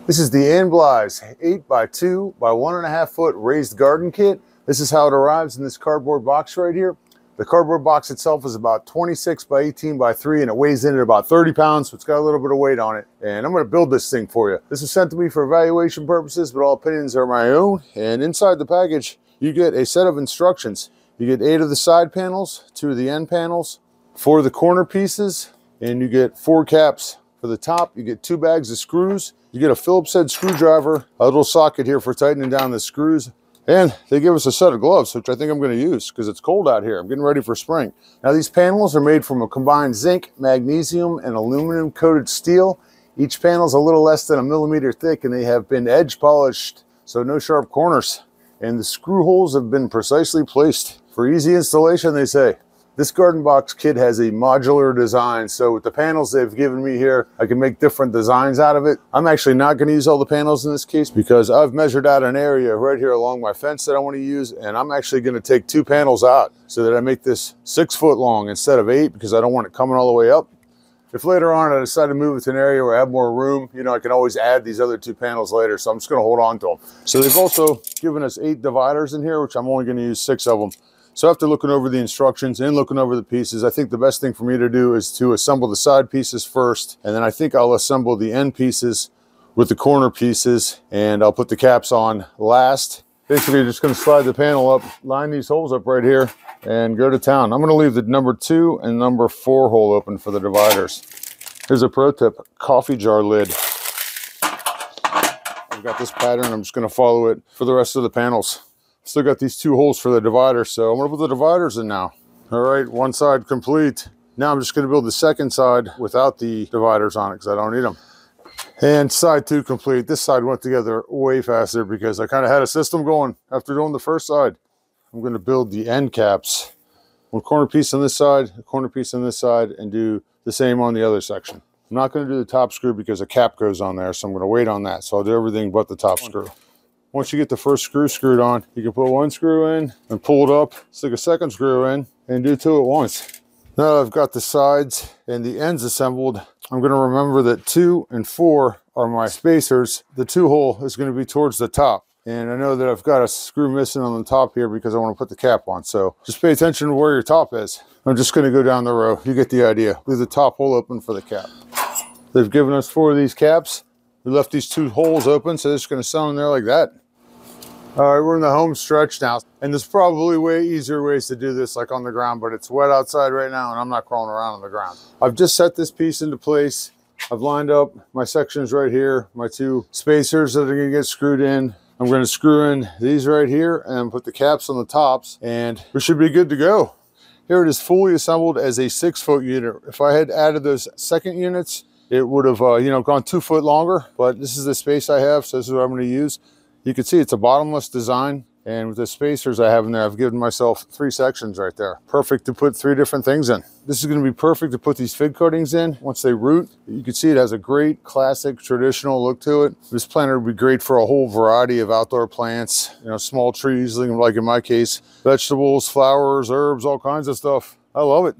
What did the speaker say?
This is the Ann Bly's 8x2 by 1.5 foot raised garden kit. This is how it arrives in this cardboard box right here. The cardboard box itself is about 26 by 18 by 3 and it weighs in at about 30 pounds, so it's got a little bit of weight on it. And I'm going to build this thing for you. This was sent to me for evaluation purposes, but all opinions are my own. And inside the package, you get a set of instructions. You get 8 of the side panels, 2 of the end panels, 4 of the corner pieces, and you get 4 caps for the top. You get 2 bags of screws. You get a Phillips head screwdriver, a little socket here for tightening down the screws. And they give us a set of gloves, which I think I'm going to use because it's cold out here. I'm getting ready for spring. Now these panels are made from a combined zinc, magnesium, and aluminum coated steel. Each panel is a little less than 1 millimeter thick and they have been edge polished, so no sharp corners. And the screw holes have been precisely placed. For easy installation, they say. This garden box kit has a modular design, so with the panels they've given me here, I can make different designs out of it. I'm actually not going to use all the panels in this case because I've measured out an area right here along my fence that I want to use, and I'm actually going to take 2 panels out so that I make this 6 foot long instead of 8 because I don't want it coming all the way up. If later on I decide to move it to an area where I have more room, you know, I can always add these other 2 panels later, so I'm just going to hold on to them. So they've also given us 8 dividers in here, which I'm only going to use 6 of them. So after looking over the instructions and looking over the pieces, I think the best thing for me to do is to assemble the side pieces first, and then I think I'll assemble the end pieces with the corner pieces, and I'll put the caps on last. Basically, just going to slide the panel up, line these holes up right here, and go to town. I'm going to leave the number 2 and number 4 hole open for the dividers. Here's a pro tip: coffee jar lid. I've got this pattern. I'm just going to follow it for the rest of the panels. Still got these 2 holes for the divider, so I'm going to put the dividers in now. All right, one side complete. Now I'm just going to build the second side without the dividers on it because I don't need them. And side 2 complete. This side went together way faster because I kind of had a system going after doing the first side. I'm going to build the end caps. One corner piece on this side, a corner piece on this side, and do the same on the other section. I'm not going to do the top screw because a cap goes on there, so I'm going to wait on that. So I'll do everything but the top screw. Once you get the first screw screwed on, you can put 1 screw in and pull it up, stick a second screw in, and do 2 at once. Now that I've got the sides and the ends assembled, I'm going to remember that 2 and 4 are my spacers. The 2 hole is going to be towards the top. And I know that I've got a screw missing on the top here because I want to put the cap on. So just pay attention to where your top is. I'm just going to go down the row. You get the idea. Leave the top hole open for the cap. They've given us 4 of these caps. We left these 2 holes open, so they're just going to sit in there like that. All right, we're in the home stretch now, and there's probably way easier ways to do this, like on the ground, but it's wet outside right now, and I'm not crawling around on the ground. I've just set this piece into place. I've lined up my sections right here, my 2 spacers that are going to get screwed in. I'm going to screw in these right here and put the caps on the tops, and we should be good to go. Here it is fully assembled as a 6 foot unit. If I had added those second units, it would have, gone 2 foot longer, but this is the space I have, so this is what I'm going to use. You can see it's a bottomless design, and with the spacers I have in there, I've given myself 3 sections right there. Perfect to put 3 different things in. This is going to be perfect to put these fig coatings in once they root. You can see it has a great classic traditional look to it. This planter would be great for a whole variety of outdoor plants, small trees, like in my case, vegetables, flowers, herbs, all kinds of stuff. I love it.